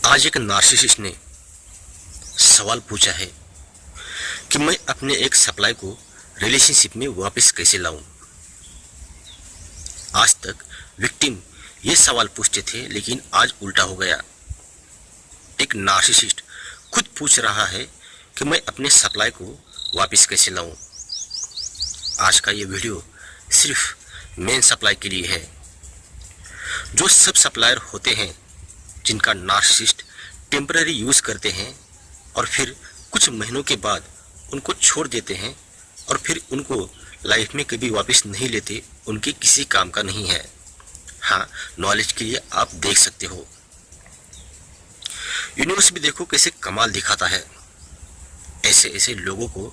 आज एक नार्सिसिस्ट ने सवाल पूछा है कि मैं अपने एक सप्लाई को रिलेशनशिप में वापस कैसे लाऊं। आज तक विक्टिम ये सवाल पूछते थे, लेकिन आज उल्टा हो गया। एक नार्सिसिस्ट खुद पूछ रहा है कि मैं अपने सप्लाई को वापस कैसे लाऊं। आज का ये वीडियो सिर्फ मेन सप्लाई के लिए है। जो सब सप्लायर होते हैं जिनका नार्सिसिस्ट टेम्पररी यूज़ करते हैं और फिर कुछ महीनों के बाद उनको छोड़ देते हैं और फिर उनको लाइफ में कभी वापस नहीं लेते, उनके किसी काम का नहीं है। हाँ, नॉलेज के लिए आप देख सकते हो। यूनिवर्स भी देखो कैसे कमाल दिखाता है। ऐसे ऐसे लोगों को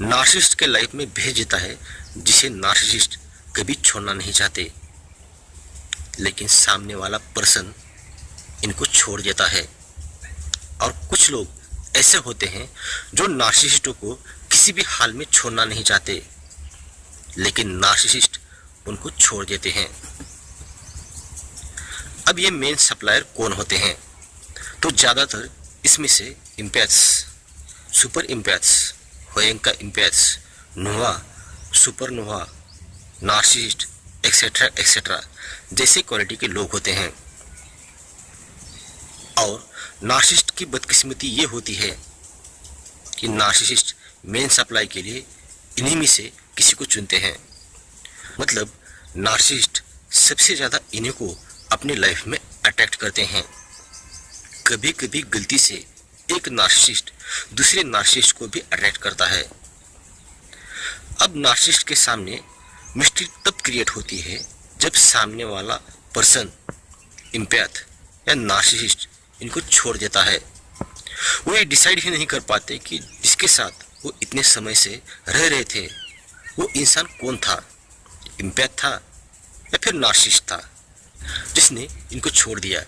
नार्सिसिस्ट के लाइफ में भेज देता है जिसे नार्सिसिस्ट कभी छोड़ना नहीं चाहते, लेकिन सामने वाला पर्सन इनको छोड़ देता है। और कुछ लोग ऐसे होते हैं जो नार्सिसिस्टों को किसी भी हाल में छोड़ना नहीं चाहते, लेकिन नार्सिसिस्ट उनको छोड़ देते हैं। अब ये मेन सप्लायर कौन होते हैं? तो ज़्यादातर इसमें से इम्पैथ्स, सुपर इम्पैथ्स, होएंका इम्पैथ्स, नोवा, सुपर नोवा, नार्सिसिस्ट एक्सेट्रा एक्सेट्रा जैसे क्वालिटी के लोग होते हैं। और नार्सिसिस्ट की बदकिस्मती ये होती है कि नार्सिसिस्ट मेन सप्लाई के लिए इन्हीं में से किसी को चुनते हैं। मतलब नार्सिसिस्ट सबसे ज़्यादा इन्हीं को अपनी लाइफ में अट्रैक्ट करते हैं। कभी कभी गलती से एक नार्सिसिस्ट दूसरे नार्सिसिस्ट को भी अट्रैक्ट करता है। अब नार्सिसिस्ट के सामने मिस्ट्री तब क्रिएट होती है जब सामने वाला पर्सन, इम्पैथ या नार्सिसिस्ट इनको छोड़ देता है। वो ये डिसाइड ही नहीं कर पाते कि जिसके साथ वो इतने समय से रह रहे थे वो इंसान कौन था, इम्पैथ था या फिर नार्सिसिस्ट था जिसने इनको छोड़ दिया,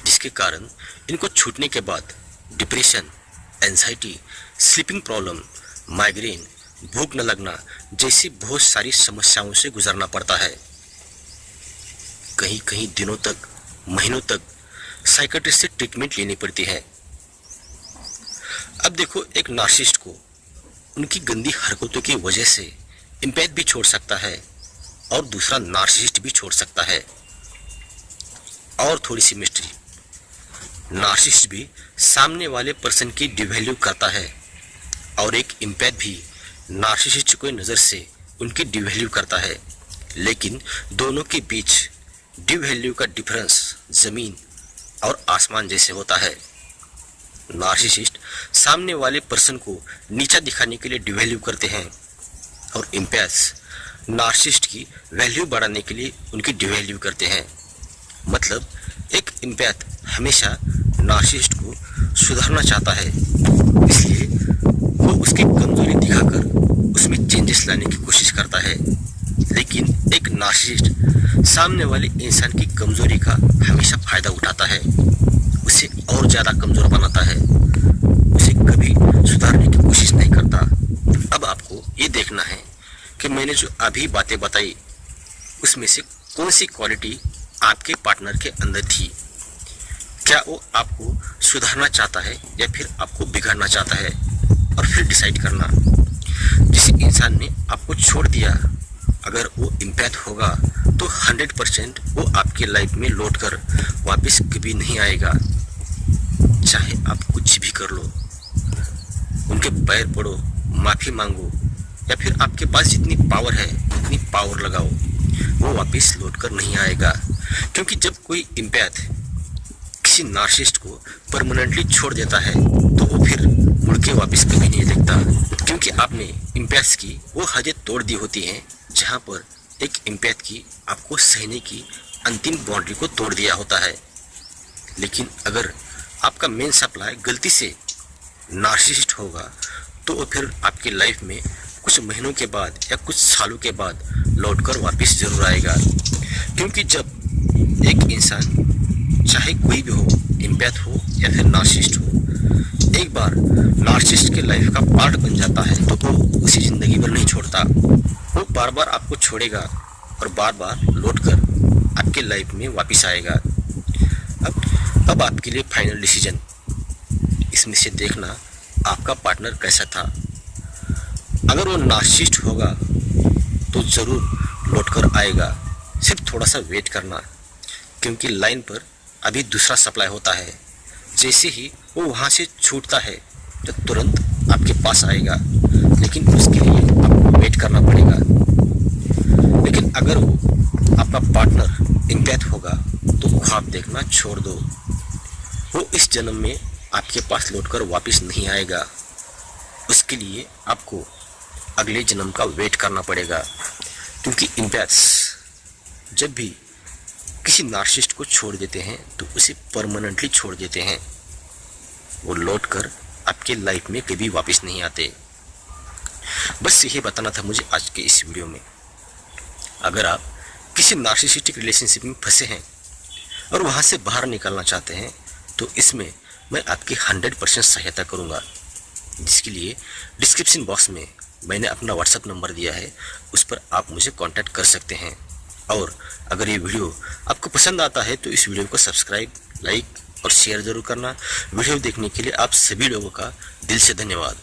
जिसके कारण इनको छूटने के बाद depression, anxiety, sleeping problem, migraine, भूख न लगना जैसी बहुत सारी समस्याओं से गुजरना पड़ता है। कहीं कहीं दिनों तक, महीनों तक साइकियाट्रिस्ट से ट्रीटमेंट लेनी पड़ती है। अब देखो, एक नार्सिसिस्ट को उनकी गंदी हरकतों की वजह से इम्पैथ भी छोड़ सकता है और दूसरा नार्सिसिस्ट भी छोड़ सकता है। और थोड़ी सी मिस्ट्री, नार्सिसिस्ट भी सामने वाले पर्सन की डिवैल्यू करता है और एक इम्पैथ भी नार्सिसिस्ट की नज़र से उनकी डिवैल्यू करता है, लेकिन दोनों के बीच डिवैल्यू का डिफरेंस ज़मीन और आसमान जैसे होता है। नार्सिसिस्ट सामने वाले पर्सन को नीचा दिखाने के लिए डिवैल्यू करते हैं और इम्पैथ्स नार्सिसिस्ट की वैल्यू बढ़ाने के लिए उनकी डिवैल्यू करते हैं। मतलब एक इम्पैथ हमेशा नार्सिसिस्ट को सुधारना चाहता है, इसलिए वो उसकी कमजोरी दिखाकर उसमें चेंजेस लाने की कोशिश करता है। लेकिन एक नार्सिसिस्ट सामने वाले इंसान की कमजोरी का हमेशा फायदा उठाता है, उसे और ज़्यादा कमज़ोर बनाता है, उसे कभी सुधारने की कोशिश नहीं करता। अब आपको ये देखना है कि मैंने जो अभी बातें बताई उसमें से कौन सी क्वालिटी आपके पार्टनर के अंदर थी। क्या वो आपको सुधारना चाहता है या फिर आपको बिगाड़ना चाहता है, और फिर डिसाइड करना। जिस इंसान ने आपको छोड़ दिया, अगर वो इम्पैथ होगा तो 100% वो आपके लाइफ में लौट कर वापस कभी नहीं आएगा। चाहे आप कुछ भी कर लो, उनके पैर पड़ो, माफ़ी मांगो या फिर आपके पास जितनी पावर है उतनी पावर लगाओ, वो वापस लौट कर नहीं आएगा। क्योंकि जब कोई इम्पैथ किसी नार्सिसिस्ट को परमानेंटली छोड़ देता है तो वो फिर मुड़ के वापस कभी नहीं देखता, क्योंकि आपने इम्पैथ की वो हदें तोड़ दी होती हैं जहाँ पर एक इम्पैथ की आपको सहने की अंतिम बाउंड्री को तोड़ दिया होता है। लेकिन अगर आपका मेन सप्लाई गलती से नार्सिसिस्ट होगा तो वो फिर आपकी लाइफ में कुछ महीनों के बाद या कुछ सालों के बाद लौटकर वापस जरूर आएगा। क्योंकि जब एक इंसान, चाहे कोई भी हो, इम्पैथ हो या फिर नार्सिसिस्ट हो, एक बार नार्सिसिस्ट के लाइफ का पार्ट बन जाता है तो वो उसी ज़िंदगी भर नहीं छोड़ता। वो बार बार आपको छोड़ेगा और बार बार लौटकर आपके लाइफ में वापस आएगा। अब अब आपके लिए फाइनल डिसीजन, इसमें से देखना आपका पार्टनर कैसा था। अगर वो नार्सिसिस्ट होगा तो ज़रूर लौट कर आएगा, सिर्फ थोड़ा सा वेट करना, क्योंकि लाइन पर अभी दूसरा सप्लाई होता है। जैसे ही वो वहाँ से छूटता है तो तुरंत आपके पास आएगा, लेकिन उसके लिए आपको वेट करना पड़ेगा। लेकिन अगर वो आपका पार्टनर इम्पैथ होगा तो ख्वाब देखना छोड़ दो, वो इस जन्म में आपके पास लौटकर वापस नहीं आएगा। उसके लिए आपको अगले जन्म का वेट करना पड़ेगा, क्योंकि इम्पैथ्स जब भी किसी नार्सिसिस्ट को छोड़ देते हैं तो उसे परमानेंटली छोड़ देते हैं। वो लौटकर आपके लाइफ में कभी वापस नहीं आते। बस यही बताना था मुझे आज के इस वीडियो में। अगर आप किसी नार्सिसिस्टिक रिलेशनशिप में फंसे हैं और वहाँ से बाहर निकलना चाहते हैं तो इसमें मैं आपकी 100% सहायता करूँगा, जिसके लिए डिस्क्रिप्शन बॉक्स में मैंने अपना व्हाट्सएप नंबर दिया है, उस पर आप मुझे कांटेक्ट कर सकते हैं। और अगर ये वीडियो आपको पसंद आता है तो इस वीडियो को सब्सक्राइब, लाइक और शेयर ज़रूर करना। वीडियो देखने के लिए आप सभी लोगों का दिल से धन्यवाद।